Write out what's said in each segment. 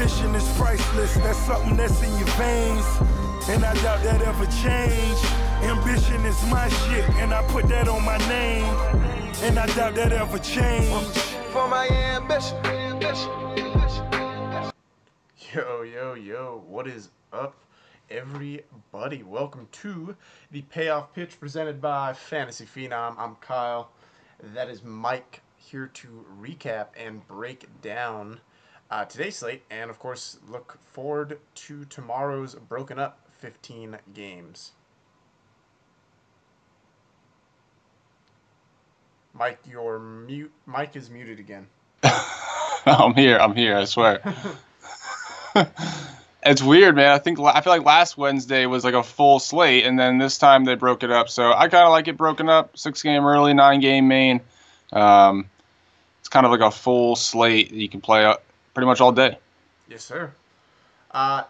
Ambition is priceless, that's something that's in your veins, and I doubt that ever change. Ambition is my shit, and I put that on my name, and I doubt that ever change. For my ambition. Yo, what is up, everybody? Welcome to the Payoff Pitch presented by Fantasy Phenom. I'm Kyle. That is Mike, here to recap and break down today's slate, and of course look forward to tomorrow's broken up 15 games. Mike, your mic is muted again. I'm here, I swear. It's weird, man. I feel like last Wednesday was like a full slate, and then this time they broke it up. So I kind of like it broken up, 6-game early, 9-game main. It's kind of like a full slate that you can play pretty much all day. Yes, sir.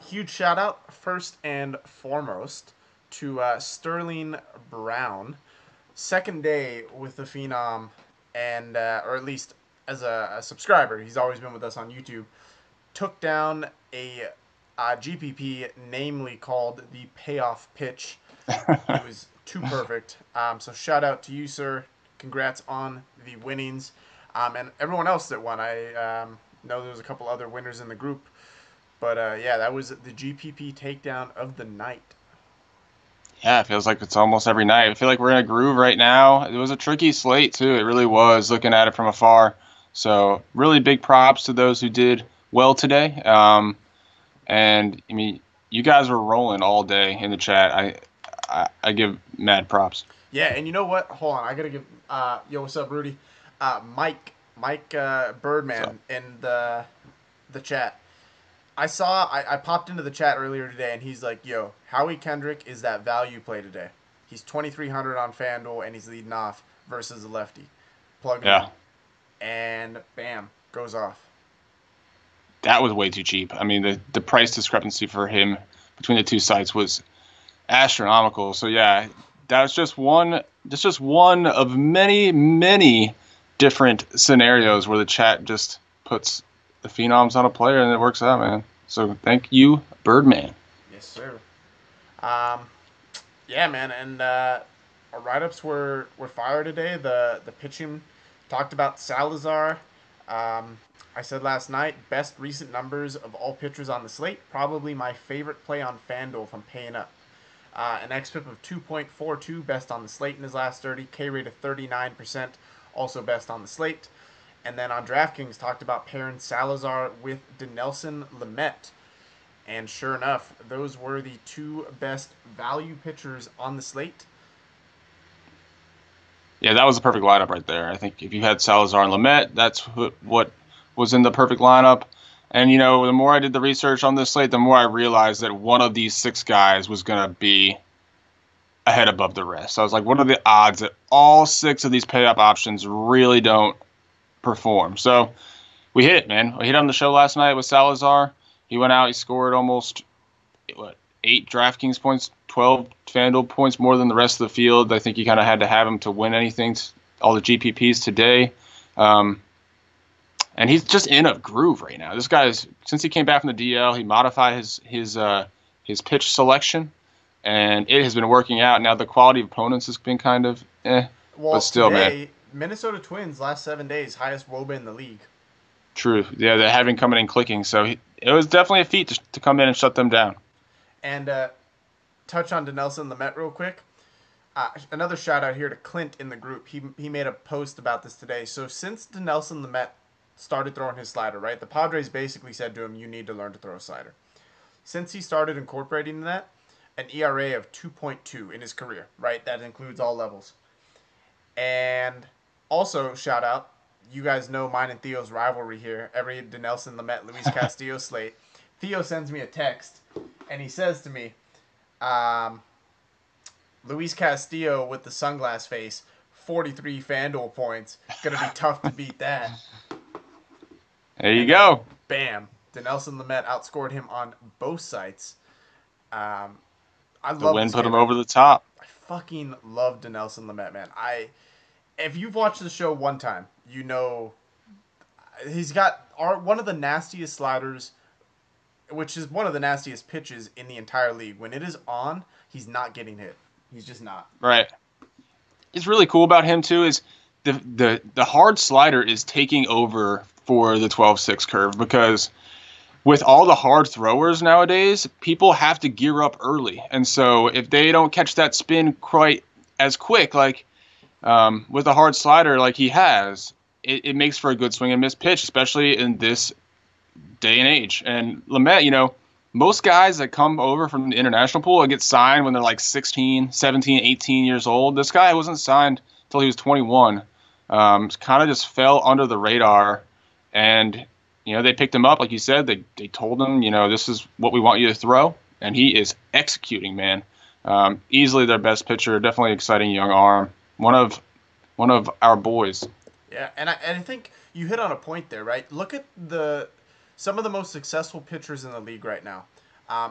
Huge shout out, first and foremost, to Sterling Brown. Second day with the Phenom, and or at least as a subscriber. He's always been with us on YouTube. Took down a GPP, namely called the Payoff Pitch. It was too perfect. So shout out to you, sir. Congrats on the winnings. And everyone else that won. I know there was a couple other winners in the group. But yeah, that was the GPP takedown of the night. Yeah, it feels like it's almost every night. I feel like we're in a groove right now. It was a tricky slate, too. It really was, looking at it from afar. So really big props to those who did well today. And, I mean, you guys were rolling all day in the chat. I give mad props. Yeah, and you know what? Hold on. I got to give yo, what's up, Rudy? Mike Birdman in the chat. I popped into the chat earlier today, and he's like, yo, Howie Kendrick is that value play today. He's 2,300 on FanDuel, and he's leading off versus a lefty. Plug him in. And bam, goes off. That was way too cheap. I mean, the price discrepancy for him between the two sites was astronomical. So yeah, that's just one of many different scenarios where the chat just puts the Phenoms on a player and it works out, man. So thank you, Birdman. Yes, sir. Yeah, man, and our write-ups were fire today. The pitching, talked about Salazar. I said last night, best recent numbers of all pitchers on the slate. Probably my favorite play on FanDuel from paying up. An xFIP of 2.42, best on the slate in his last 30. K rate of 39%, also best on the slate. And then on DraftKings, talked about pairing Salazar with Dinelson Lamet. And sure enough, those were the two best value pitchers on the slate. Yeah, that was the perfect lineup right there. I think if you had Salazar and Lamet, that's what was in the perfect lineup. And, you know, the more I did the research on this slate, the more I realized that one of these 6 guys was going to be a head above the rest. So I was like, what are the odds that all 6 of these pay-up options really don't perform? So we hit it, man. We hit on the show last night with Salazar. He went out, he scored almost 8 DraftKings points, 12 FanDuel points, more than the rest of the field. I think you kind of had to have him to win anything, all the GPPs today. And he's just in a groove right now. This guy's, since he came back from the DL, he modified his pitch selection, and it has been working out. Now the quality of opponents has been kind of well, but still, today, man. Minnesota Twins last 7 days, highest WOBA in the league. True. Yeah, they're having coming in clicking. So it was definitely a feat to come in and shut them down. And touch on Dinelson Lamet real quick. Another shout out here to Clint in the group. He made a post about this today. So since Dinelson Lamet started throwing his slider, right, the Padres basically said to him, you need to learn to throw a slider. Since he started incorporating that, an ERA of 2.2 in his career, right? That includes all levels. And also, shout out, you guys know mine and Theo's rivalry here. Every Dinelson Lamet, Luis Castillo slate. Theo sends me a text, and he says to me, Luis Castillo with the sunglass face, 43 FanDuel points. Gonna be tough to beat that. There you go. Bam. Dinelson Lamet outscored him on both sites. I love the win put him over the top. I fucking love Dinelson Lamet, man. If you've watched the show one time, you know he's got one of the nastiest sliders which is one of the nastiest pitches in the entire league. When it is on, he's not getting hit. He's just not. Right. It's really cool about him too is the hard slider is taking over for the 12-6 curve, because with all the hard throwers nowadays, people have to gear up early. And so if they don't catch that spin quite as quick, like with a hard slider like he has, it makes for a good swing and miss pitch, especially in this day and age. And Lamet, most guys that come over from the international pool get signed when they're like 16, 17, 18 years old. This guy wasn't signed until he was 21. Kind of just fell under the radar. And, they picked him up. Like you said, they told him, this is what we want you to throw. And he is executing, man. Easily their best pitcher. Definitely exciting young arm. One of our boys. Yeah, and I think you hit on a point there, right? Look at some of the most successful pitchers in the league right now.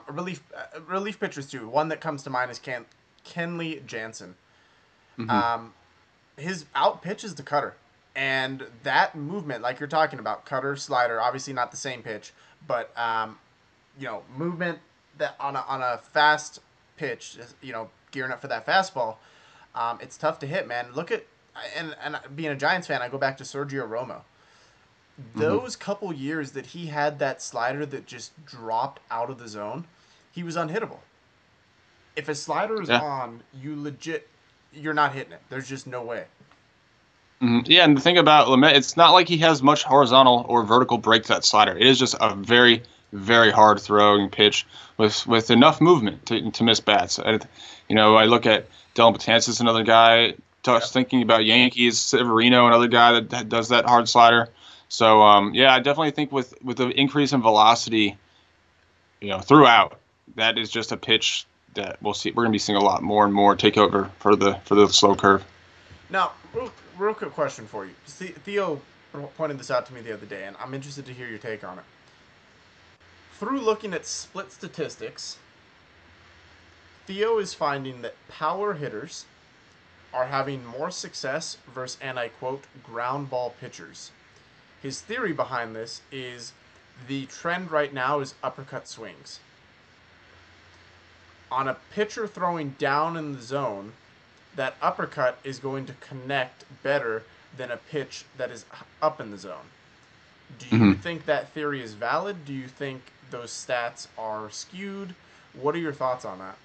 Relief pitchers too. One that comes to mind is Kenley Jansen. Mm-hmm. His out pitch is the cutter, and that movement, like you're talking about, cutter, slider, obviously not the same pitch, but movement that on a fast pitch, gearing up for that fastball, it's tough to hit, man. Look at and being a Giants fan, I go back to Sergio Romo. Those couple years that he had that slider that just dropped out of the zone, he was unhittable. If a slider is on, you're not hitting it. There's just no way. Mm-hmm. Yeah, and the thing about Lamet, it's not like he has much horizontal or vertical break to that slider. It is just a very, very hard throwing pitch with enough movement to miss bats. I look at Dylan Betances, another guy. Thinking about Yankees, Severino, another guy that does that hard slider. So, I definitely think with the increase in velocity, throughout, that is just a pitch that we'll see. We're going to be seeing a lot more and more take over for the slow curve. Now, real quick question for you. Theo pointed this out to me the other day, and I'm interested to hear your take on it. Through looking at split statistics, Theo is finding that power hitters are having more success versus, and I quote, ground ball pitchers. His theory behind this is the trend right now is uppercut swings. On a pitcher throwing down in the zone, that uppercut is going to connect better than a pitch that is up in the zone. Do you think that theory is valid? Do you think those stats are skewed? What are your thoughts on that?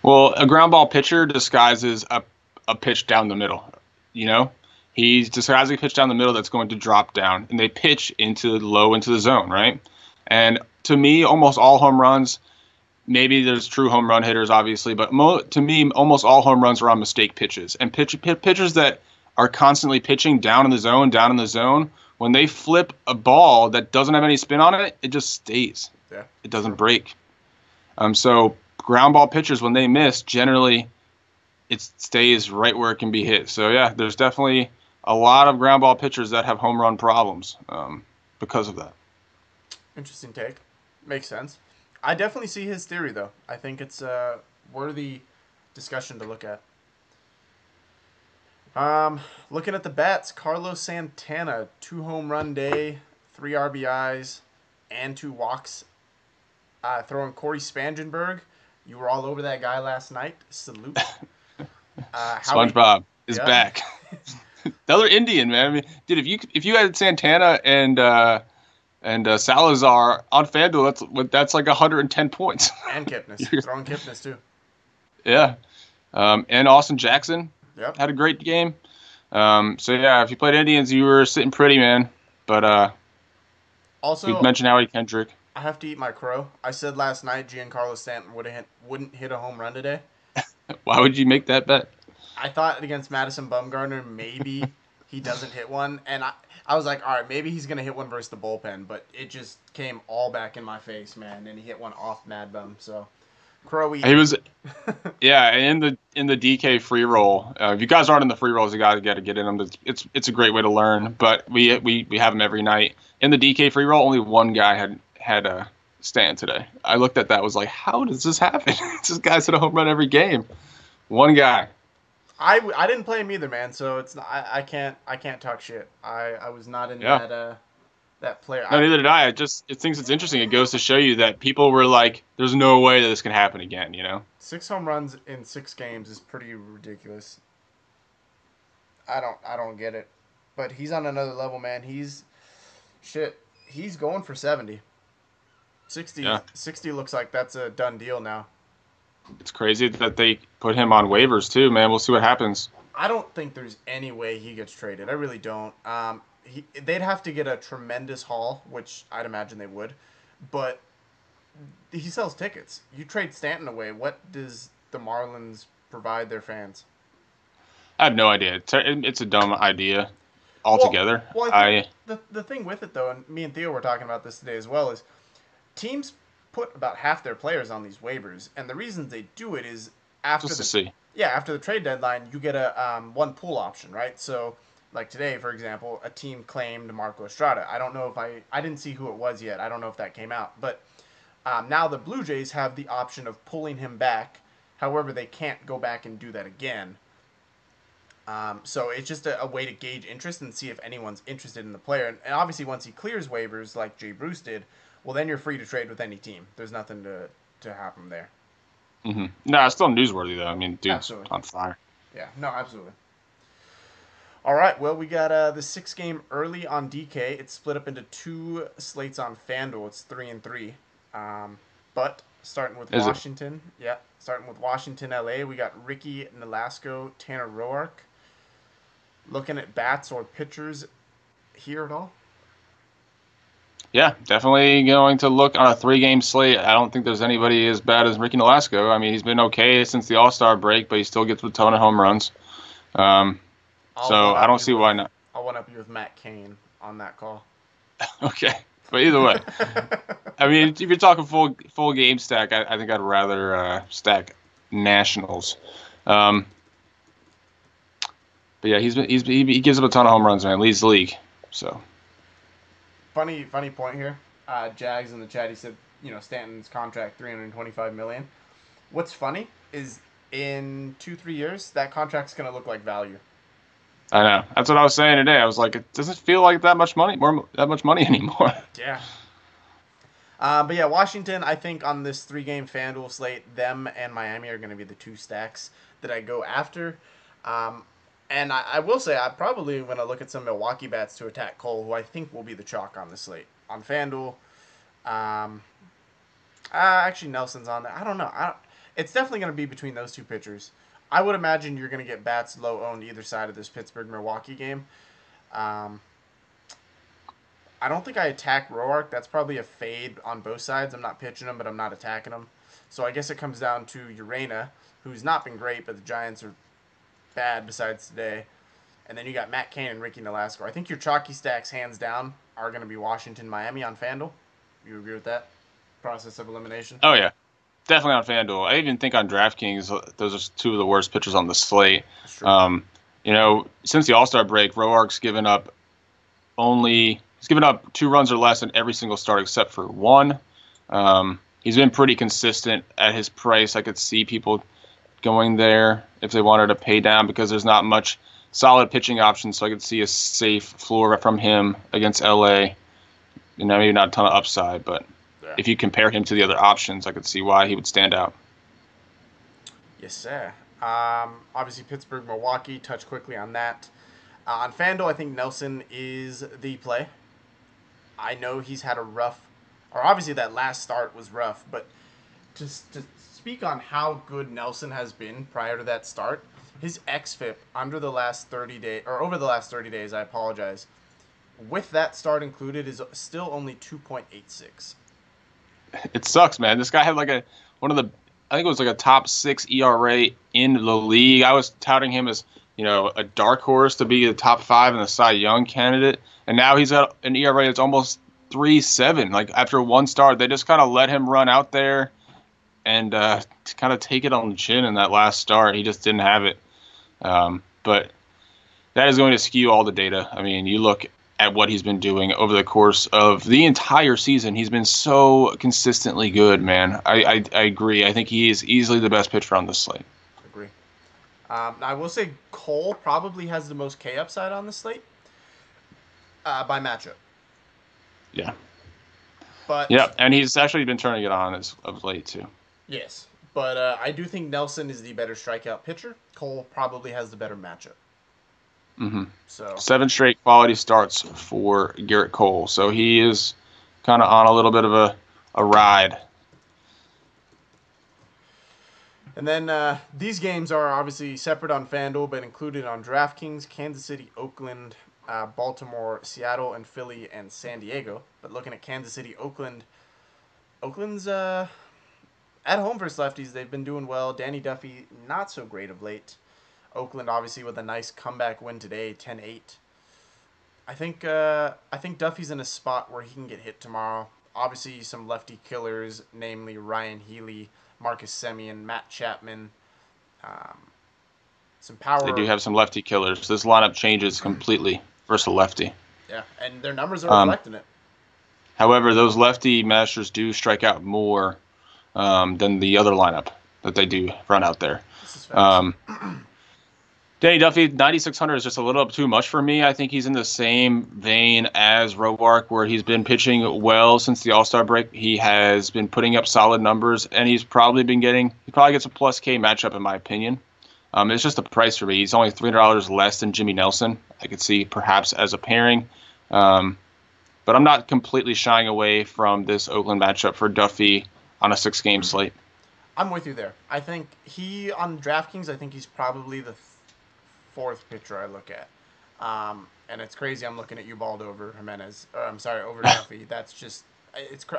Well, a ground ball pitcher disguises a pitch down the middle. He's disguising a pitch down the middle that's going to drop down, and they pitch into the zone, right? And to me, almost all home runs, maybe there's true home run hitters, obviously, but to me, almost all home runs are on mistake pitches. And pitchers that are constantly pitching down in the zone, when they flip a ball that doesn't have any spin on it, it just stays. Yeah. It doesn't break. So ground ball pitchers, when they miss, generally it stays right where it can be hit. So, yeah, there's definitely a lot of ground ball pitchers that have home run problems because of that. Interesting take. Makes sense. I definitely see his theory, though. I think it's a worthy discussion to look at. Looking at the bats, Carlos Santana, 2 home run day, 3 RBIs, and 2 walks. Throwing Corey Spangenberg. You were all over that guy last night. Salute. SpongeBob is back. The other Indian, man. I mean, dude, if you had Santana and Salazar on FanDuel, that's like 110 points. And Kipnis. Throwing Kipnis too. Yeah. And Austin Jackson had a great game. So yeah, if you played Indians, you were sitting pretty, man. But also, we mentioned Howie Kendrick. I have to eat my crow. I said last night Giancarlo Stanton wouldn't hit a home run today. Why would you make that bet? I thought against Madison Bumgarner, maybe he doesn't hit one. And I was like, all right, maybe he's going to hit one versus the bullpen. But it just came all back in my face, man. And he hit one off Mad Bum. So, Crowy. He was, yeah, in the DK free roll. If you guys aren't in the free rolls, you got to get in them. It's a great way to learn. But we have them every night. In the DK free roll, only one guy had a stand today. I looked at that, was like, how does this happen? This guy's hit a home run every game. One guy. I didn't play him either, man. So it's not, I can't talk shit. I was not in that player. No, neither did I. It thinks it's interesting. It goes to show you that people were like, "There's no way that this can happen again." 6 home runs in 6 games is pretty ridiculous. I don't get it. But he's on another level, man. He's going for 70. 60 Yeah. 60 looks like that's a done deal now. It's crazy that they put him on waivers too, man. We'll see what happens. I don't think there's any way he gets traded. I really don't. They'd have to get a tremendous haul, which I'd imagine they would. But he sells tickets. You trade Stanton away. What does the Marlins provide their fans? I have no idea. It's a dumb idea altogether. Well, I think the thing with it, though, and me and Theo were talking about this today as well, is teams put about half their players on these waivers, and the reasons they do it is after after the trade deadline, you get a one pool option, right? So, like today, for example, a team claimed Marco Estrada. I don't know if I didn't see who it was yet. I don't know if that came out, but now the Blue Jays have the option of pulling him back. However, they can't go back and do that again. So it's just a way to gauge interest and see if anyone's interested in the player. And obviously, once he clears waivers like Jay Bruce did, well, then you're free to trade with any team. There's nothing to happen there. Mm-hmm. No, it's still newsworthy, though. I mean, dude's Absolutely. on fire. Yeah, no, absolutely. All right, well, we got the 6-game early on DK. It's split up into 2 slates on FanDuel. It's 3 and 3. But starting with Washington, LA, we got Ricky Nolasco, Tanner Roark. Looking at bats or pitchers here at all? Yeah, definitely going to look on a 3-game slate. I don't think there's anybody as bad as Ricky Nolasco. I mean, he's been okay since the All-Star break, but he still gets a ton of home runs. So I don't see why not. I'll one up you with Matt Cain on that call. Okay, but either way, I mean, if you're talking full game stack, I think I'd rather stack Nationals. But yeah, he gives up a ton of home runs, man. Leads the league. So funny point here. Jags in the chat, he said, Stanton's contract $325 million. What's funny is in 2-3 years that contract's gonna look like value. I know. That's what I was saying today. I was like, it doesn't feel like that much money anymore. Yeah. But yeah, Washington, I think on this 3-game FanDuel slate, them and Miami are going to be the 2 stacks that I go after. And I will say I'm probably going to look at some Milwaukee bats to attack Cole, who I think will be the chalk on the slate. On FanDuel, actually Nelson's on there. I don't know. It's definitely going to be between those 2 pitchers. I would imagine you're going to get bats low owned either side of this Pittsburgh-Milwaukee game. I don't think I attack Roark. That's probably a fade on both sides. I'm not pitching him, but I'm not attacking him. So I guess it comes down to Urena, who's not been great, but the Giants are bad besides today. And then you got Matt Cain and Ricky Nolasco. I think your chalky stacks, hands down, are going to be Washington, Miami on FanDuel. You agree with that process of elimination? Oh, yeah. Definitely on FanDuel. I even think on DraftKings, those are 2 of the worst pitchers on the slate. Since the All-Star break, Roark's given up 2 runs or less in every single start except for 1. He's been pretty consistent at his price. I could see people going there if they wanted to pay down because there's not much solid pitching options. So I could see a safe floor from him against LA. Maybe not a ton of upside, but if you compare him to the other options, I could see why he would stand out. Yes, sir. Obviously, Pittsburgh, Milwaukee, touch quickly on that. On FanDuel, I think Nelson is the play. I know he's had obviously that last start was rough, but to speak on how good Nelson has been prior to that start, his xFIP over the last 30 days, I apologize, with that start included is still only 2.86. It sucks, man. This guy had I think it was a top 6 ERA in the league. I was touting him as, a dark horse to be the top 5 in the Cy Young candidate. And now he's got an ERA that's almost 3.7. After 1 start, they just kind of let him run out there and kind of take it on the chin in that last start. He just didn't have it. But that is going to skew all the data. I mean, you look at what he's been doing over the course of the entire season. He's been so consistently good, man. I agree. I think he is easily the best pitcher on this slate. Agree. I will say Cole probably has the most K upside on the slate by matchup. Yeah. But yeah, and he's actually been turning it on as of late too. yes, but I do think Nelson is the better strikeout pitcher. Cole probably has the better matchup. Mm-hmm. So 7 straight quality starts for Garrett Cole, so he is kind of on a little bit of a ride. And then these games are obviously separate on FanDuel, but included on DraftKings, Kansas City, Oakland, Baltimore, Seattle, and Philly, and San Diego. But looking at Kansas City, Oakland's at home versus lefties. They've been doing well. Danny Duffy, not so great of late. Oakland, obviously, with a nice comeback win today, 10-8. I think Duffy's in a spot where he can get hit tomorrow. Obviously, some lefty killers, namely Ryan Healy, Marcus Semien, Matt Chapman. Some power. They do have some lefty killers. This lineup changes completely versus a lefty. Yeah, and their numbers are reflecting it. However, those lefty masters do strike out more than the other lineup that they do run out there. This is facts. Danny Duffy, 9,600 is just a little too much for me. I think he's in the same vein as Robark, where he's been pitching well since the All-Star break. He has been putting up solid numbers, and he probably gets a plus K matchup, in my opinion. It's just a price for me. He's only $300 less than Jimmy Nelson. I could see perhaps as a pairing. But I'm not completely shying away from this Oakland matchup for Duffy on a 6-game slate. I'm with you there. I think on DraftKings, I think he's probably the fourth pitcher I look at. And it's crazy I'm looking at Ubaldo over Jimenez. Over Duffy. That's just,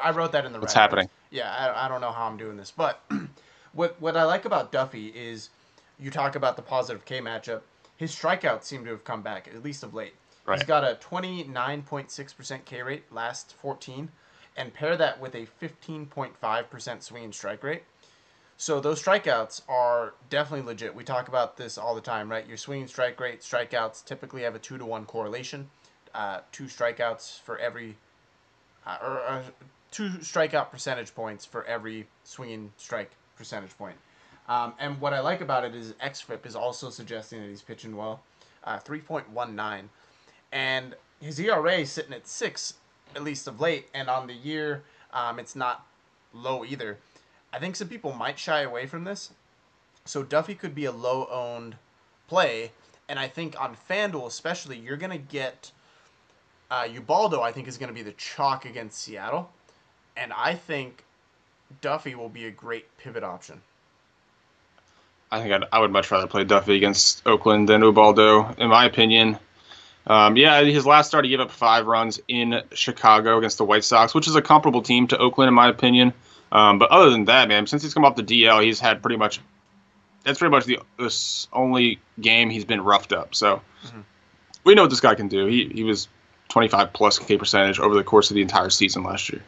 I wrote that in the What's Reddit. happening? Yeah, I don't know how I'm doing this. But what I like about Duffy is you talk about the positive K matchup. His strikeouts seem to have come back, at least of late. Right. He's got a 29.6% K rate last 14, and pair that with a 15.5% swing and strike rate. So those strikeouts are definitely legit. We talk about this all the time, right? Your swing and strike rate, strikeouts typically have a 2-to-1 correlation. 2 strikeouts for every, 2 strikeout percentage points for every swinging strike percentage point. And what I like about it is xFIP is also suggesting that he's pitching well, 3.19, and his ERA is sitting at 6, at least of late, and on the year, it's not low either. I think some people might shy away from this, so Duffy could be a low-owned play, and I think on FanDuel especially, you're going to get Ubaldo, I think, is going to be the chalk against Seattle, and I think Duffy will be a great pivot option. I think I would much rather play Duffy against Oakland than Ubaldo, in my opinion. His last start, he gave up 5 runs in Chicago against the White Sox, which is a comparable team to Oakland, in my opinion. But other than that, man, since he's come off the DL, he's had that's pretty much the only game he's been roughed up. So we know what this guy can do. He was 25 plus K percentage over the course of the entire season last year.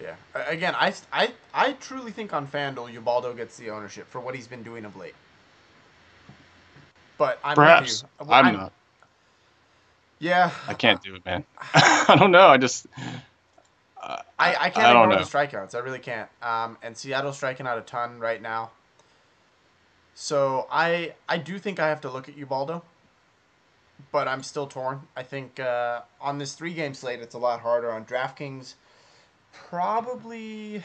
Yeah. Again, I truly think on FanDuel, Ubaldo gets the ownership for what he's been doing of late. But Perhaps. With you. I'm not. Yeah. I can't do it, man. I don't know. I can't ignore the strikeouts. I really can't. And Seattle's striking out a ton right now. So I do think I have to look at Ubaldo, but I'm still torn. I think on this 3-game slate, it's a lot harder. On DraftKings, probably.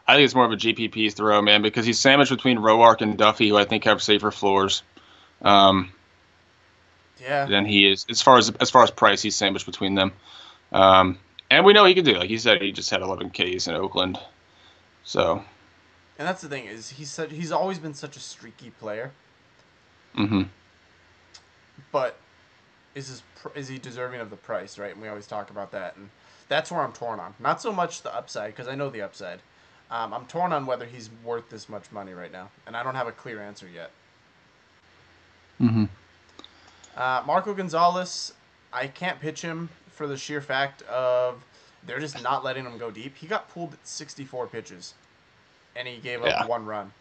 I think it's more of a GPP throw, man, because he's sandwiched between Roark and Duffy, who I think have safer floors. Than he is as far as price. He's sandwiched between them, and we know he can do. Like he said, he just had 11 Ks in Oakland. So, and that's the thing is he's always been such a streaky player. Mm-hmm. But is he deserving of the price, right? And we always talk about that, and that's where I'm torn on. Not so much the upside, because I know the upside. I'm torn on whether he's worth this much money right now, and I don't have a clear answer yet. Mm-hmm. Marco Gonzalez, I can't pitch him for the sheer fact of they're just not letting him go deep. He got pulled at 64 pitches, and he gave up 1 run.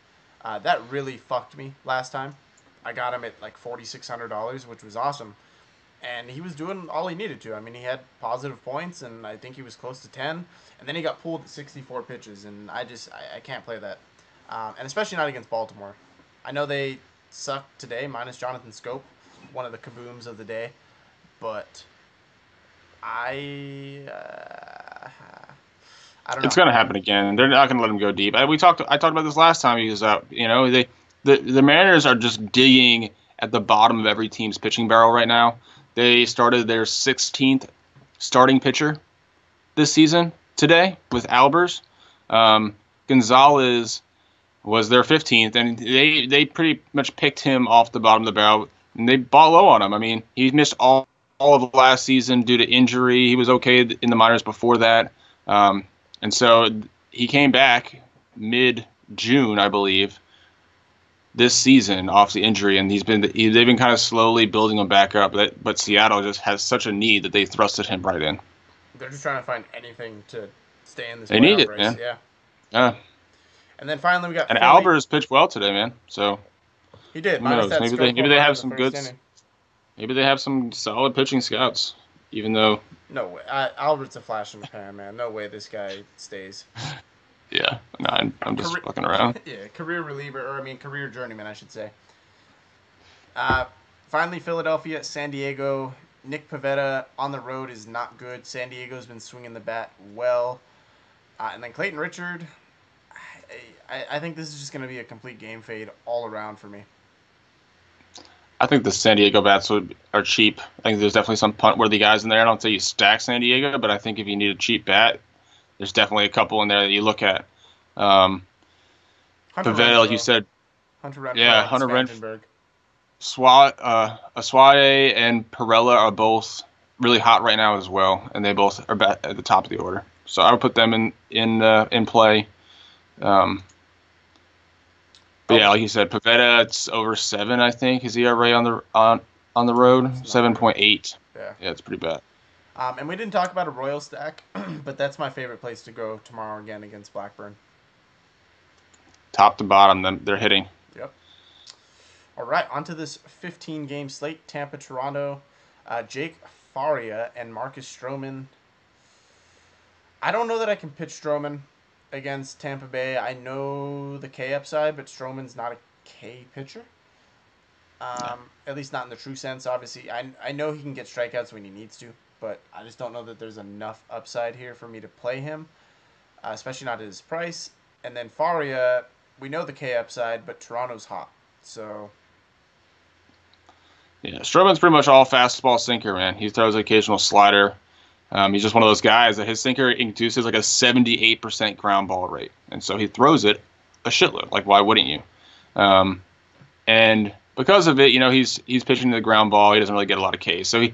That really fucked me last time. I got him at like $4,600, which was awesome. And he was doing all he needed to. I mean, he had positive points, and I think he was close to 10. And then he got pulled at 64 pitches, and I can't play that. And especially not against Baltimore. I know they sucked today, minus Jonathan Scope, one of the kabooms of the day. but I don't know. It's going to happen again. They're not going to let him go deep. I talked about this last time he was out. You know, the Mariners are just digging at the bottom of every team's pitching barrel right now. They started their 16th starting pitcher this season today with Albers. Gonzalez was their 15th, and they pretty much picked him off the bottom of the barrel, and they bought low on him. I mean, he missed all of last season due to injury. He was okay in the minors before that. And so he came back mid-June, I believe, this season off the injury, and they've been kind of slowly building him back up. But Seattle just has such a need that they thrusted him right in. They're just trying to find anything to stay in this. They need it, race. man. Yeah. And then finally we got. And Philly. Albers pitched well today, man. So he did. Who knows? Maybe they have some good. Inning. Maybe they have some solid pitching scouts, even though. No way. Albert's a flash in the pan, man. No way this guy stays. Yeah, no, I'm just fucking around. Yeah, career journeyman, I should say. Finally, Philadelphia, San Diego. Nick Pivetta on the road is not good. San Diego's been swinging the bat well. And then Clayton Richard, I think this is just going to be a complete game fade all around for me. I think the San Diego bats are cheap. I think there's definitely some punt-worthy guys in there. I don't say you stack San Diego, but I think if you need a cheap bat, there's definitely a couple in there that you look at. Pivetta, like you said. Hunter Renfroe. Yeah, Hunter Renfroe. Aswade and Perella are both really hot right now as well, and they both are at the top of the order. So I would put them in play. But yeah, like you said, Pivetta, it's over 7, I think, his ERA on the road, 7.8. Yeah, it's pretty bad. And we didn't talk about a Royal stack, but that's my favorite place to go tomorrow again against Blackburn. Top to bottom, they're hitting. Yep. All right, on to this 15-game slate. Tampa, Toronto, Jake Faria and Marcus Stroman. I don't know that I can pitch Stroman against Tampa Bay. I know the K upside, but Stroman's not a K pitcher. At least not in the true sense. Obviously, I know he can get strikeouts when he needs to, but I just don't know that there's enough upside here for me to play him, especially not at his price. And then Faria, we know the K upside, but Toronto's hot, so. Yeah, Stroman's pretty much all fastball sinker, man. He throws an occasional slider. He's just one of those guys that his sinker induces like a 78% ground ball rate. And so he throws it a shitload. Like, why wouldn't you? And because of it, he's pitching the ground ball. He doesn't really get a lot of Ks. So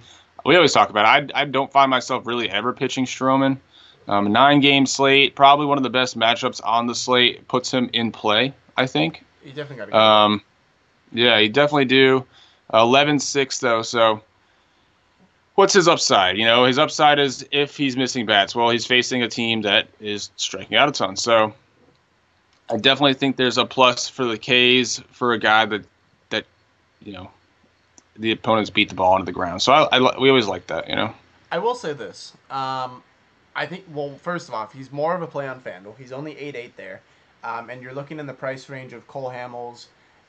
we always talk about it. I don't find myself really ever pitching Stroman. 9-game slate, probably one of the best matchups on the slate. Puts him in play, I think. You definitely got to go. Yeah, you definitely do. 11-6, though, so what's his upside? His upside is if he's missing bats. Well, he's facing a team that is striking out a ton. So I definitely think there's a plus for the Ks for a guy that the opponents beat the ball into the ground. So we always like that, I will say this. I think, well, first of all, he's more of a play on FanDuel. He's only 8.8 there. And you're looking in the price range of Cole Hamels.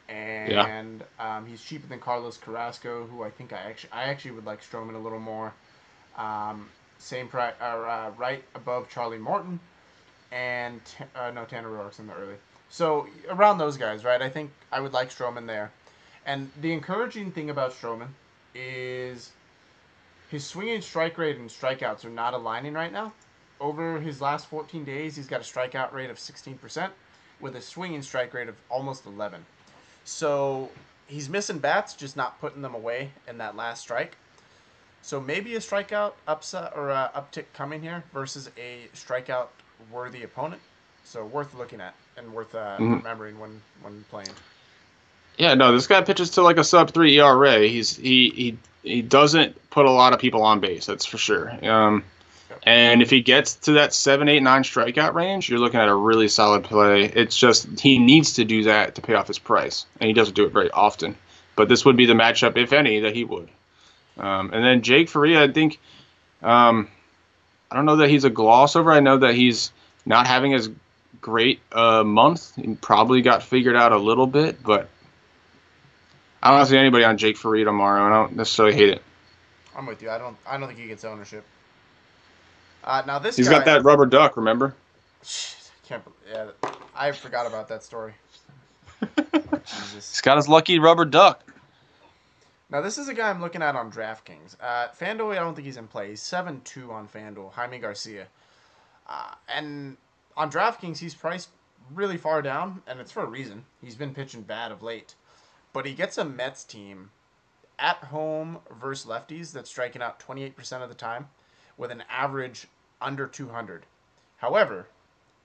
And he's cheaper than Carlos Carrasco, who I think I actually would like Stroman a little more. Same price, right above Charlie Morton, and Tanner Roark's in the early. So around those guys, right? I think I would like Stroman there. And the encouraging thing about Stroman is his swinging strike rate and strikeouts are not aligning right now. Over his last 14 days, he's got a strikeout rate of 16% with a swinging strike rate of almost 11. So he's missing bats, just not putting them away in that last strike. So maybe a strikeout upset or uptick coming here versus a strikeout-worthy opponent. So worth looking at and worth remembering when playing. Yeah, no, this guy pitches to like a sub-3 ERA. He doesn't put a lot of people on base, that's for sure. And if he gets to that 7, 8, 9 strikeout range, you're looking at a really solid play. It's just he needs to do that to pay off his price, and he doesn't do it very often. But this would be the matchup, if any, that he would. And then Jake Faria, I think, I don't know that he's a gloss over. I know that he's not having as great a month. He probably got figured out a little bit, but I don't see anybody on Jake Faria tomorrow. I don't necessarily hate it. I'm with you. I don't think he gets ownership. Now this He's guy, got that rubber duck, remember? Yeah, I forgot about that story. Jesus. He's got his lucky rubber duck. Now this is a guy I'm looking at on DraftKings. FanDuel, I don't think he's in play. He's 7-2 on FanDuel. Jaime Garcia. And on DraftKings, he's priced really far down, and it's for a reason. He's been pitching bad of late. But he gets a Mets team at home versus lefties that's striking out 28% of the time with an average under 200. However,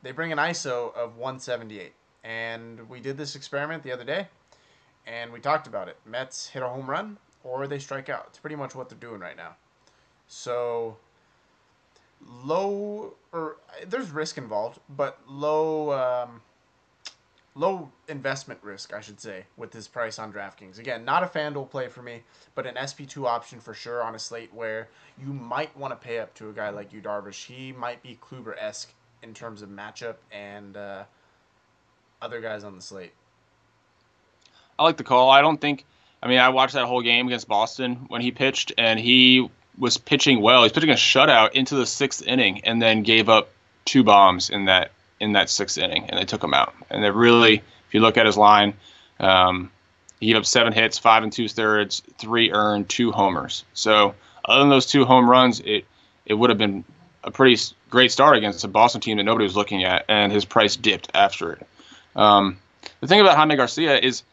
they bring an ISO of 178. And we did this experiment the other day, and we talked about it. Mets hit a home run or they strike out. It's pretty much what they're doing right now. So there's risk involved, but low investment risk, I should say, with this price on DraftKings. Again, not a FanDuel play for me, but an SP2 option for sure on a slate where you might want to pay up to a guy like Yu Darvish. He might be Kluber-esque in terms of matchup and other guys on the slate. I like the call. I watched that whole game against Boston when he pitched, and he was pitching well. He's pitching a shutout into the 6th inning and then gave up 2 bombs in that 6th inning, and they took him out. And they really, if you look at his line, he gave up 7 hits, 5 2/3, 3 earned, 2 homers. So other than those 2 home runs, it would have been a pretty great start against a Boston team that nobody was looking at, and his price dipped after it. The thing about Jaime Garcia is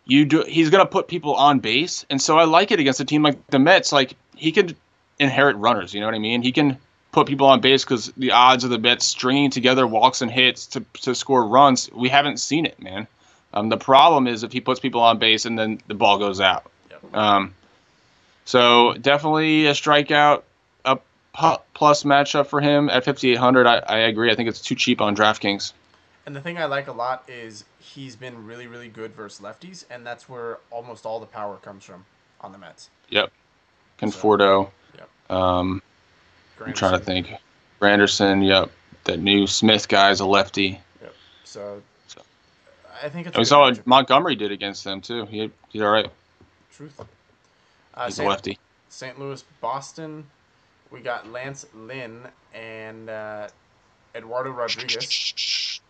he's going to put people on base, and so I like it against a team like the Mets. Like, he can inherit runners, you know what I mean? He can put people on base because the odds of the Mets stringing together walks and hits to score runs, we haven't seen it, man. The problem is if he puts people on base and then the ball goes out. Yep. So definitely a strikeout, a plus matchup for him at 5,800. I agree. I think it's too cheap on DraftKings. And the thing I like a lot is he's been really, really good versus lefties, and that's where almost all the power comes from on the Mets. Yep. Conforto. Yep. I'm trying to think. Granderson, yep. That new Smith guy is a lefty. Yep. So I think it's. We saw what Montgomery did against them too. He's all right. Truth. He's a lefty. St. Louis, Boston. We got Lance Lynn and Eduardo Rodriguez.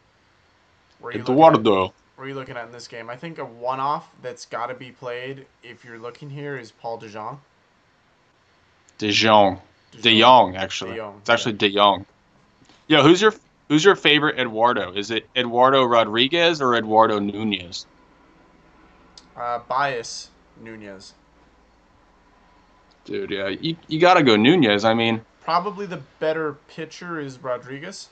Where are you looking at in this game? I think a one-off that's got to be played if you're looking here is Paul DeJong. De Jong, actually. It's actually De Jong. Yo, who's your favorite Eduardo? Is it Eduardo Rodriguez or Eduardo Nunez? Bias Nunez. Dude, yeah, you got to go Nunez. I mean, probably the better pitcher is Rodriguez.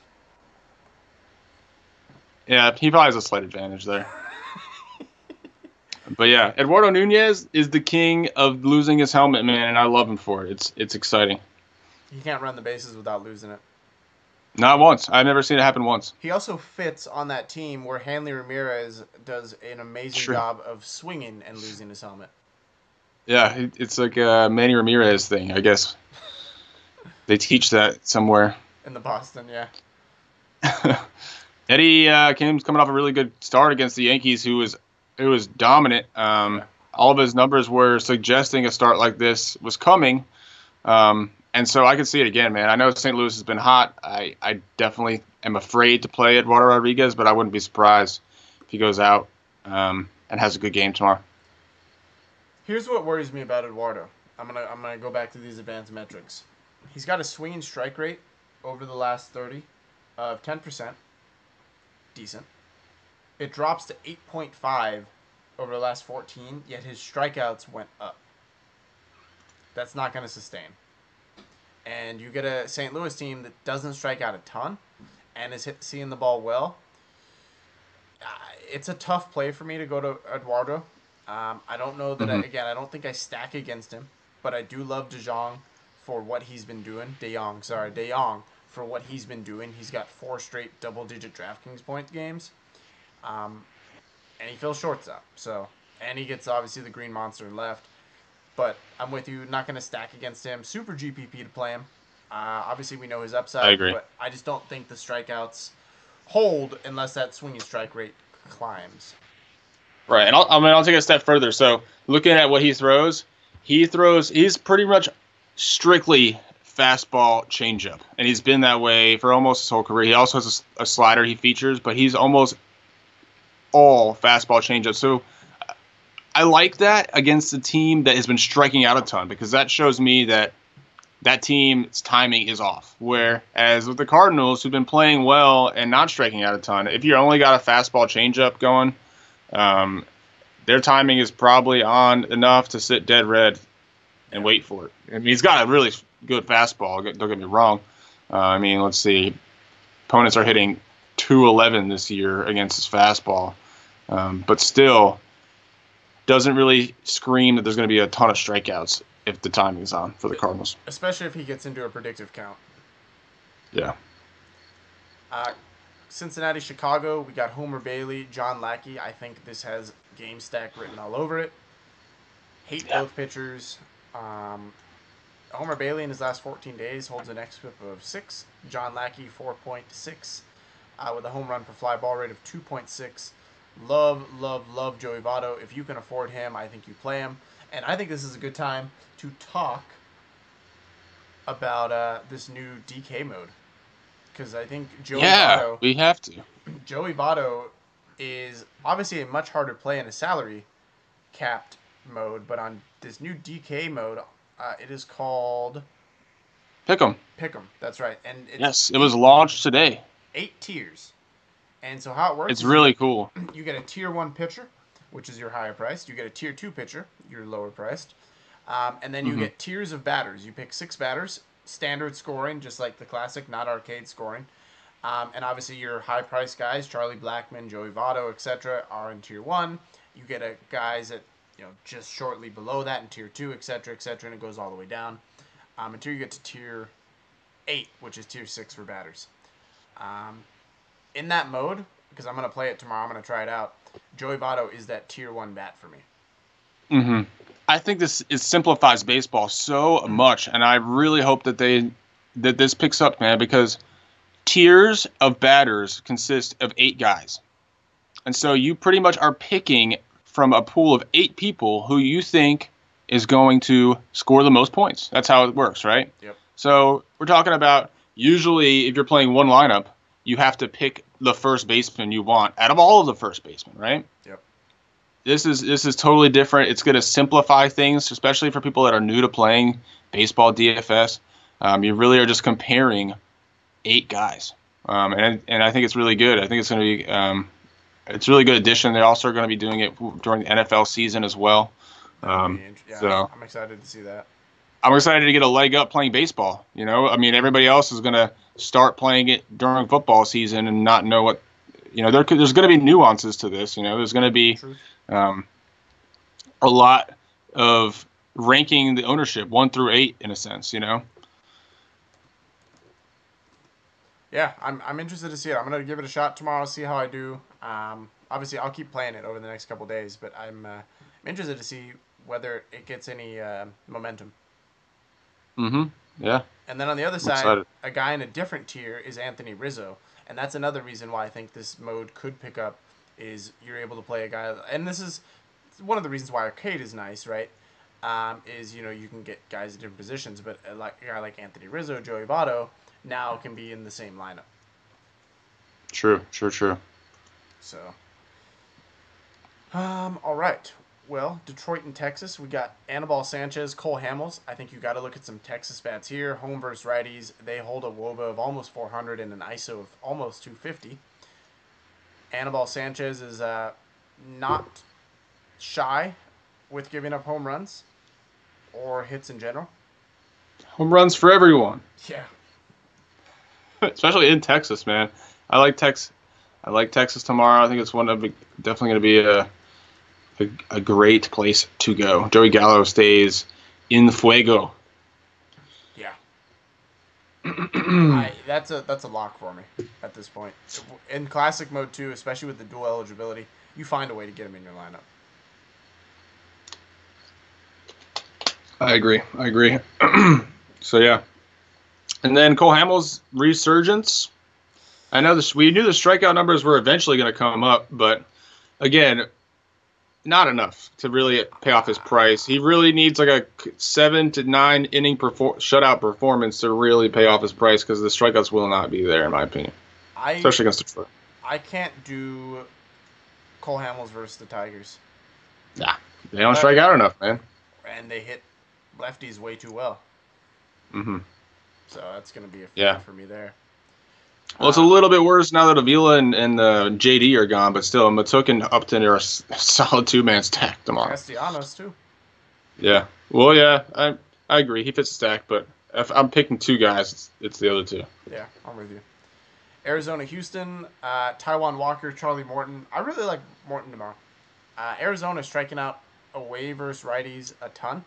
Yeah, he probably has a slight advantage there. But yeah, Eduardo Nunez is the king of losing his helmet, man, and I love him for it. It's exciting. He can't run the bases without losing it. Not once. I've never seen it happen once. He also fits on that team where Hanley Ramirez does an amazing job of swinging and losing his helmet. Yeah, it's like a Manny Ramirez thing, I guess. They teach that somewhere. In the Boston, yeah. Eddie Kim's coming off a really good start against the Yankees, who was dominant. All of his numbers were suggesting a start like this was coming. And so I could see it again, man. I know St. Louis has been hot. I definitely am afraid to play Eduardo Rodriguez, but I wouldn't be surprised if he goes out and has a good game tomorrow. Here's what worries me about Eduardo. I'm gonna go back to these advanced metrics. He's got a swinging strike rate over the last 30 of 10%. Decent. It drops to 8.5 over the last 14, yet his strikeouts went up. That's not going to sustain. And you get a St. Louis team that doesn't strike out a ton and is seeing the ball well. It's a tough play for me to go to Eduardo. I don't know that, I don't think I stack against him, but I do love De Jong for what he's been doing. De Jong for what he's been doing. He's got 4 straight double-digit DraftKings point games. And he fills shortstop. And he gets, obviously, the green monster left. But I'm with you. Not going to stack against him. Super GPP to play him. Obviously, we know his upside. I agree. But I just don't think the strikeouts hold unless that swinging strike rate climbs. Right. And I'll take it a step further. So looking at what he throws, He's pretty much strictly fastball changeup, and he's been that way for almost his whole career. He also has a slider he features, but he's almost all fastball changeup. So I like that against a team that has been striking out a ton, because that shows me that team's timing is off. Whereas with the Cardinals, who've been playing well and not striking out a ton, if you only got a fastball changeup going, their timing is probably on enough to sit dead red and wait for it. I mean, he's got a really good fastball, don't get me wrong. I mean, let's see. Opponents are hitting 211 this year against his fastball. But still doesn't really scream that there's going to be a ton of strikeouts if the timing's on for the Cardinals. Especially if he gets into a predictive count. Yeah. Cincinnati, Chicago, we got Homer Bailey, John Lackey. I think this has game stack written all over it. Hate both pitchers. Homer Bailey in his last 14 days holds an xFIP of 6. John Lackey 4.6 with a home run per fly ball rate of 2.6. Love Joey Votto. If you can afford him, I think you play him. And I think this is a good time to talk about this new DK mode. Because I think Joey Votto... we have to. Joey Votto is obviously a much harder play in a salary capped mode, but on this new DK mode, it is called... Pick'em. That's right. And yes, it was launched today. 8 tiers. And so how it works... It's really cool. You get a tier 1 pitcher, which is your higher priced. You get a tier 2 pitcher, your lower priced. And then you get tiers of batters. You pick 6 batters, standard scoring, just like the classic, not arcade scoring. And obviously your high priced guys, Charlie Blackmon, Joey Votto, etc., are in tier 1. You get guys at just shortly below that in tier 2, etc., and it goes all the way down until you get to tier 8, which is tier 6 for batters. In that mode, because I'm going to play it tomorrow, I'm going to try it out, Joey Votto is that tier 1 bat for me. I think this simplifies baseball so much, and I really hope that this picks up, man, because tiers of batters consist of 8 guys. And so you pretty much are picking from a pool of 8 people who you think is going to score the most points. That's how it works, right? Yep. So we're talking about, usually if you're playing one lineup, you have to pick the first baseman you want out of all of the first basemen, right? Yep. This is totally different. It's going to simplify things, especially for people that are new to playing baseball DFS. You really are just comparing 8 guys, and I think it's really good. I think it's going to be it's a really good addition. They're also going to be doing it during the NFL season as well. So I'm excited to see that. I'm excited to get a leg up playing baseball. I mean, everybody else is going to start playing it during football season and not know what. There's going to be nuances to this. There's going to be a lot of ranking the ownership 1 through 8 in a sense. Yeah, I'm interested to see it. I'm going to give it a shot tomorrow, see how I do. Obviously, I'll keep playing it over the next couple days, but I'm interested to see whether it gets any momentum. Yeah. And then on the other side, a guy in a different tier is Anthony Rizzo, and that's another reason why I think this mode could pick up, is you're able to play a guy, and this is one of the reasons why arcade is nice, right? Is you can get guys at different positions, but a guy like Anthony Rizzo, Joey Votto, now can be in the same lineup. True. So, all right. Well, Detroit and Texas, we got Anibal Sanchez, Cole Hamels. I think you got to look at some Texas bats here. Home versus righties. They hold a WOBA of almost 400 and an ISO of almost 250. Anibal Sanchez is not shy with giving up home runs or hits in general. Home runs for everyone. Yeah. Especially in Texas, man. I like Texas tomorrow. I think it's definitely going to be a great place to go. Joey Gallo stays in fuego. Yeah. That's a lock for me at this point. In classic mode too, especially with the dual eligibility, you find a way to get him in your lineup. I agree. So yeah. And then Cole Hamels' resurgence. I know we knew the strikeout numbers were eventually going to come up, but again, not enough to really pay off his price. He really needs like a 7 to 9 inning shutout performance to really pay off his price because the strikeouts will not be there, in my opinion, especially against Detroit. I can't do Cole Hamels versus the Tigers. Nah, they don't strike out enough, man. And they hit lefties way too well. Mm-hmm. So that's going to be a fail for me there. Well, it's a little bit worse now that Avila and JD are gone, but still, Matuk and Upton are a solid 2-man stack tomorrow. Castellanos, too. Yeah. Well, yeah, I agree. He fits the stack, but if I'm picking 2 guys, it's the other 2. Yeah, I'm with you. Arizona, Houston, Taijuan Walker, Charlie Morton. I really like Morton tomorrow. Arizona striking out away versus righties a ton.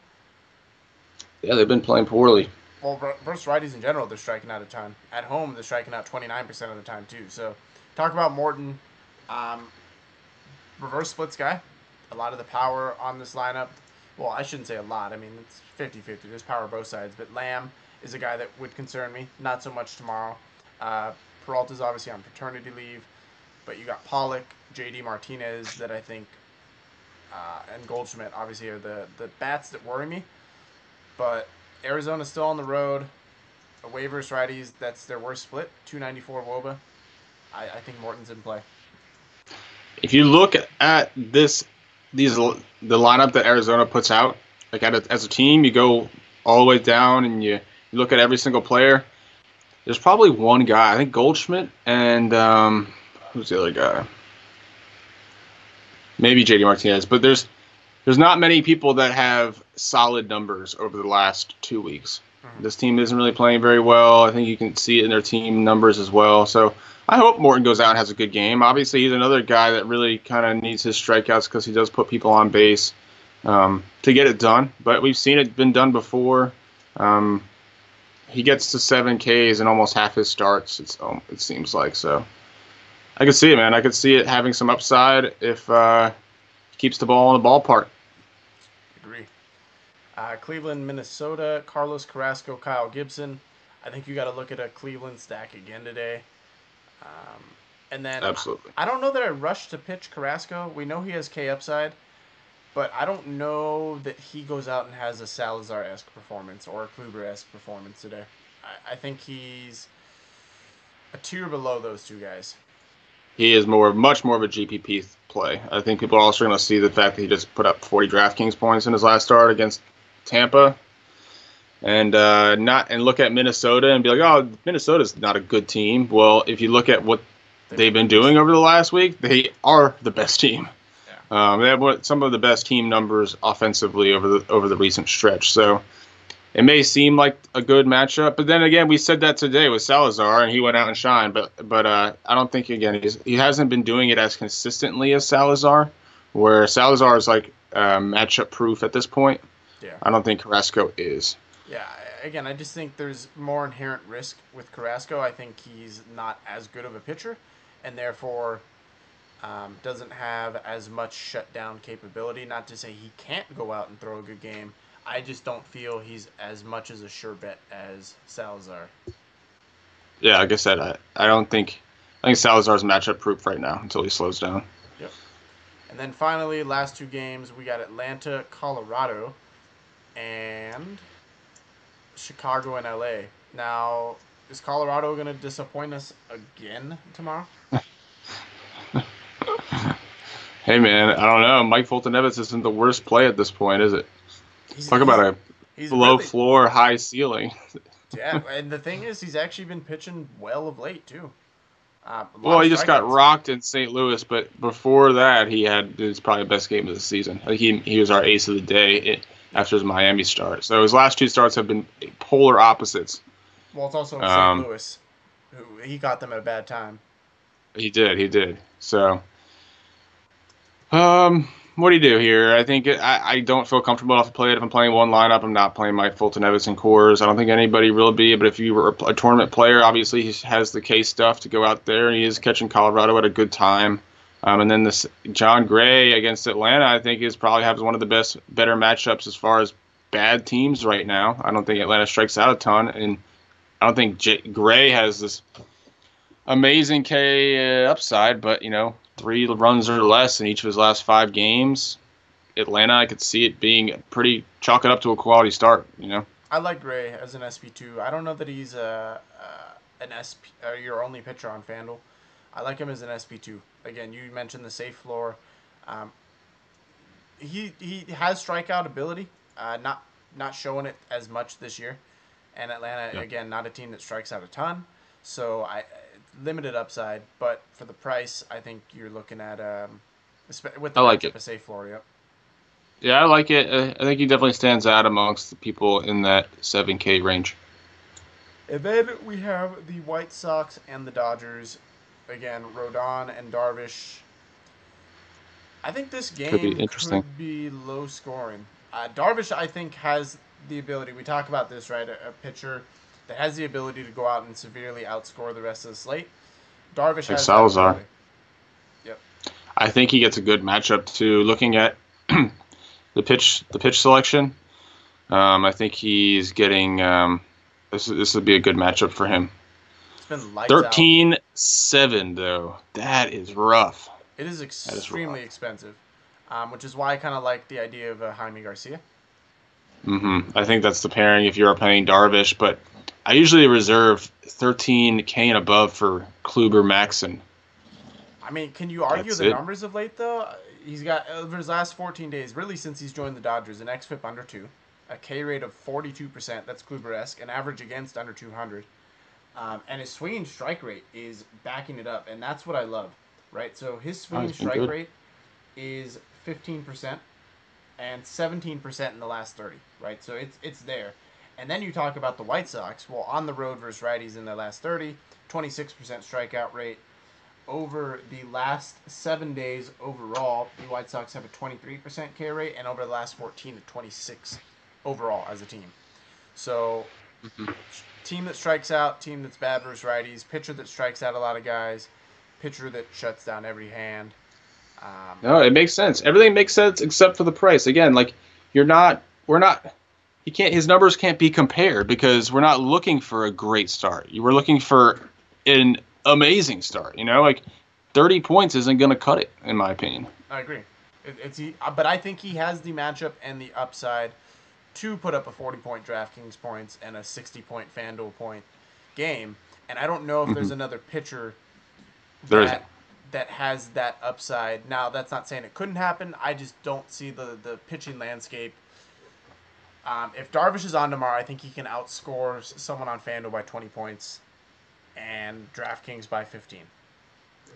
Yeah, they've been playing poorly. Well, versus righties in general, they're striking out a ton. At home, they're striking out 29% of the time, too. So, talk about Morton. Reverse splits guy. A lot of the power on this lineup. Well, I shouldn't say a lot. I mean, it's 50-50. There's power both sides. But Lamb is a guy that would concern me. Not so much tomorrow. Peralta's obviously on paternity leave. But you got Pollock, J.D. Martinez that I think, and Goldschmidt obviously are the bats that worry me. But Arizona's still on the road. Away versus righties, that's their worst split. 294 WOBA. I think Morton's in play. If you look at the lineup that Arizona puts out, like as a team, you go all the way down and you look at every single player. There's probably one guy. I think Goldschmidt and who's the other guy? Maybe JD Martinez, but there's not many people that have solid numbers over the last 2 weeks. Mm-hmm. This team isn't really playing very well. I think you can see it in their team numbers as well. So I hope Morton goes out and has a good game. Obviously, he's another guy that really kind of needs his strikeouts because he does put people on base to get it done. But we've seen it been done before. He gets to 7 Ks in almost half his starts, it seems like. So I could see it, man. I could see it having some upside if he keeps the ball in the ballpark. Agree. Cleveland, Minnesota, Carlos Carrasco, Kyle Gibson. I think you got to look at a Cleveland stack again today. And then absolutely. I don't know that I rushed to pitch Carrasco. We know he has K upside, but I don't know that he goes out and has a Salazar-esque performance or a Kluber-esque performance today. I think he's a tier below those 2 guys. He is much more of a GPP play. I think people are also going to see the fact that he just put up 40 DraftKings points in his last start against Tampa, and look at Minnesota and be like, oh, Minnesota's not a good team. Well, if you look at what they've been doing over the last week, they are the best team. Yeah. They have some of the best team numbers offensively over the recent stretch. So it may seem like a good matchup, but then again, we said that today with Salazar, and he went out and shined. But I don't think he hasn't been doing it as consistently as Salazar, where Salazar is like matchup proof at this point. Yeah. I don't think Carrasco is. Yeah. Again, I just think there's more inherent risk with Carrasco. I think he's not as good of a pitcher, and therefore doesn't have as much shutdown capability. Not to say he can't go out and throw a good game. I just don't feel he's as much as a sure bet as Salazar. Yeah, like I said, I think Salazar's matchup proof right now until he slows down. Yep. And then finally, last 2 games, we got Atlanta, Colorado, and Chicago and LA. Now, is Colorado going to disappoint us again tomorrow? Hey, man, I don't know. Mike Fulton-Evans isn't the worst play at this point, is it? Talk about a low floor, high ceiling. Yeah, and the thing is, he's actually been pitching well of late, too. Well, he just got rocked in St. Louis, but before that, he had his probably best game of the season. Like he was our ace of the day after his Miami start. So his last 2 starts have been polar opposites. Well, it's also St. Louis. He got them at a bad time. He did. So, what do you do here? I think I don't feel comfortable enough to play it. If I'm playing one lineup, I'm not playing Mike Fulton-Evans and Coors. I don't think anybody will be. But if you were a tournament player, obviously he has the K stuff to go out there, and he is catching Colorado at a good time. And then this John Gray against Atlanta, I think, probably has one of the better matchups as far as bad teams right now. I don't think Atlanta strikes out a ton, and I don't think Gray has this amazing K upside, but 3 runs or less in each of his last 5 games. Atlanta, I could see it being pretty chalk it up to a quality start. I like Gray as an SP2. I don't know that he's an SP your only pitcher on FanDuel. I like him as an SP2. Again, you mentioned the safe floor. Um, he has strikeout ability. Not showing it as much this year. And Atlanta, again, not a team that strikes out a ton. So limited upside. But for the price, I think you're looking at with the I like it. A safe floor. Yep. Yeah, I like it. I think he definitely stands out amongst the people in that 7K range. And then we have the White Sox and the Dodgers. Again, Rodon and Darvish. I think this game could be low scoring. Darvish, I think, has the ability. We talk about this, right? A pitcher that has the ability to go out and severely outscore the rest of the slate. Darvish has Salazar. Yep. I think he gets a good matchup too. Looking at the pitch selection, I think he's getting this would be a good matchup for him. It's been lights 13-7 though. That is rough. It is extremely expensive, which is why I kind of like the idea of Jaime Garcia. I think that's the pairing if you're playing Darvish, but I usually reserve 13K and above for Kluber, Maxon. I mean, can you argue the numbers of late though? He's got over his last 14 days, really since he's joined the Dodgers, an xFIP under 2, a K rate of 42%. That's Kluber-esque, an average against under 200, and his swinging strike rate is backing it up, and that's what I love. Right, so his swinging strike rate is 15% and 17% in the last 30. Right, so it's there. And then you talk about the White Sox. Well, on the road versus righties in their last 30, 26% strikeout rate. Over the last 7 days overall, the White Sox have a 23% K rate, and over the last 14 to 26 overall as a team. So, team that strikes out, team that's bad versus righties, pitcher that strikes out a lot of guys, pitcher that shuts down every hand. No, it makes sense. Everything makes sense except for the price. Again, like his numbers can't be compared because we're not looking for a great start. You were looking for an amazing start. Like 30 points isn't going to cut it, in my opinion. I agree. But I think he has the matchup and the upside to put up a 40-point DraftKings points and a 60-point FanDuel point game. And I don't know if there's another pitcher that has that upside. Now, that's not saying it couldn't happen. I just don't see the pitching landscape. If Darvish is on tomorrow, I think he can outscore someone on FanDuel by 20 points and DraftKings by 15.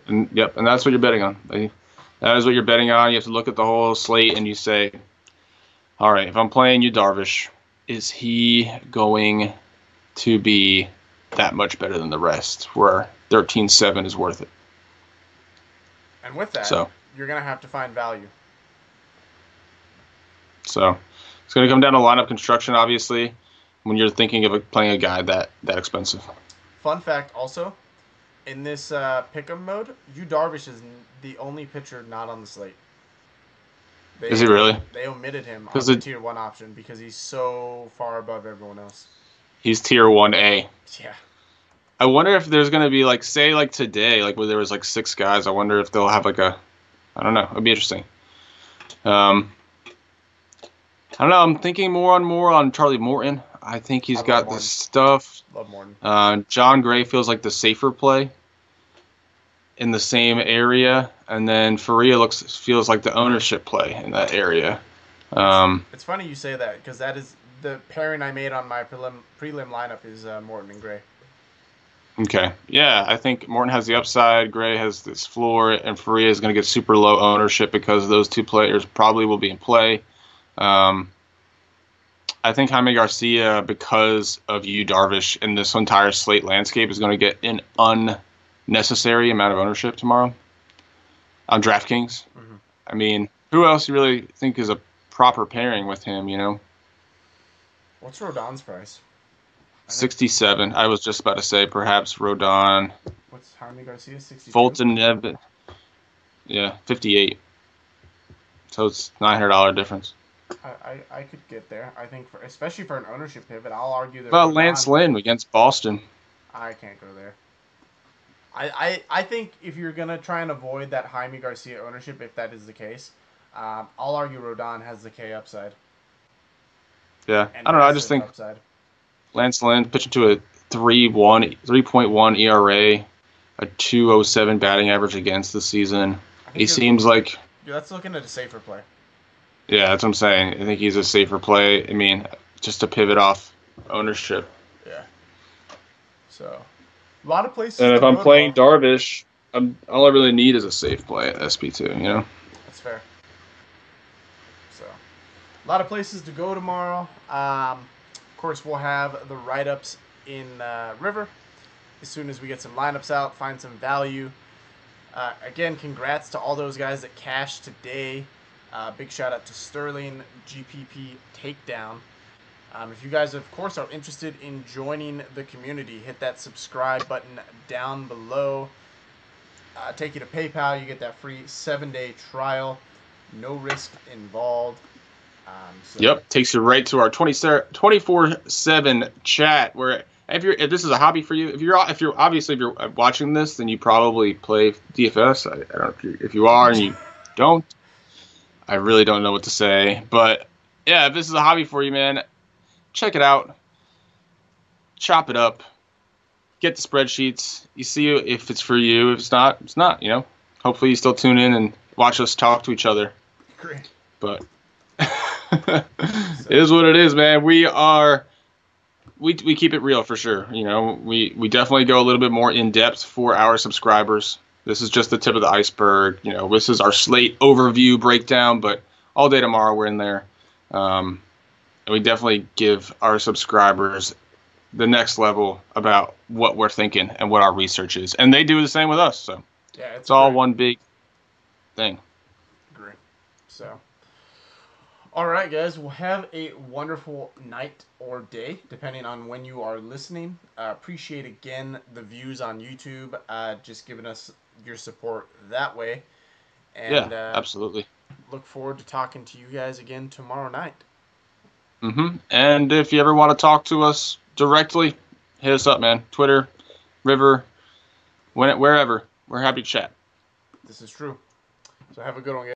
And that's what you're betting on. That is what you're betting on. You have to look at the whole slate and you say, all right, if I'm playing you Darvish, is he going to be that much better than the rest where 13-7 is worth it? And with that, you're going to have to find value. So it's going to come down to lineup construction, obviously, when you're thinking of playing a guy that expensive. Fun fact also, in this pick'em mode, Yu Darvish is the only pitcher not on the slate. Is he really? They omitted him on the Tier 1 option because he's so far above everyone else. He's Tier 1A. Yeah. I wonder if there's going to be, say today, where there was, 6 guys. I wonder if they'll have, I don't know. It'd be interesting. I don't know. I'm thinking more on Charlie Morton. I think he's got the stuff. Love Morton. John Gray feels like the safer play in the same area. And then Faria feels like the ownership play in that area. It's funny you say that because that is the pairing I made on my prelim lineup is Morton and Gray. Okay. Yeah, I think Morton has the upside, Gray has this floor, and Faria is going to get super low ownership because those two players probably will be in play. I think Jaime Garcia, because of Yu Darvish and this entire slate landscape, is going to get an unnecessary amount of ownership tomorrow on DraftKings. Mm-hmm. I mean, who else you really think is a proper pairing with him, What's Rodon's price? 67. I was just about to say perhaps Rodon. What's Jaime Garcia? 62. Fulton Evans. Yeah, 58. So it's $900 difference. I could get there. I think especially for an ownership pivot, I'll argue that. Well, Lance Lynn against Boston. I can't go there. I think if you're gonna try and avoid that Jaime Garcia ownership, if that is the case, I'll argue Rodon has the K upside. Yeah, And I don't know. I just think upside. Lance Lynn pitching to a 3.1 ERA, a 2.07 batting average against the season. He seems like. That's looking at a safer play. Yeah, that's what I'm saying. I think he's a safer play. I mean, just to pivot off ownership. Yeah. So, a lot of places. And if I'm playing Darvish, all I really need is a safe play at SP2. You know. That's fair. So, a lot of places to go tomorrow. Of course, we'll have the write-ups in River as soon as we get some lineups out, find some value. Again, congrats to all those guys that cashed today. Big shout out to Sterling, GPP Takedown. If you guys, of course, are interested in joining the community, hit that subscribe button down below. Take you to PayPal. You get that free 7-day trial. No risk involved. Yep, takes you right to our 24/7 chat. Where if this is a hobby for you, if you're watching this, then you probably play DFS. I don't know if you are and you don't. I really don't know what to say, but yeah, if this is a hobby for you, man, check it out. Chop it up. Get the spreadsheets. You see if it's for you. If it's not, it's not. You know. Hopefully, you still tune in and watch us talk to each other. Great. But it is what it is, man. We keep it real for sure. You know, we definitely go a little bit more in depth for our subscribers. This is just the tip of the iceberg. You know, this is our slate overview breakdown, but all day tomorrow we're in there. And we definitely give our subscribers the next level about what we're thinking and what our research is. And they do the same with us. So yeah, it's all one big thing. Great. So, all right, guys, we'll have a wonderful night or day, depending on when you are listening. Appreciate, again, the views on YouTube, just giving us your support that way. And, yeah, absolutely. Look forward to talking to you guys again tomorrow night. And if you ever want to talk to us directly, hit us up, man. Twitter, River, wherever. We're happy to chat. This is true. So have a good one, guys.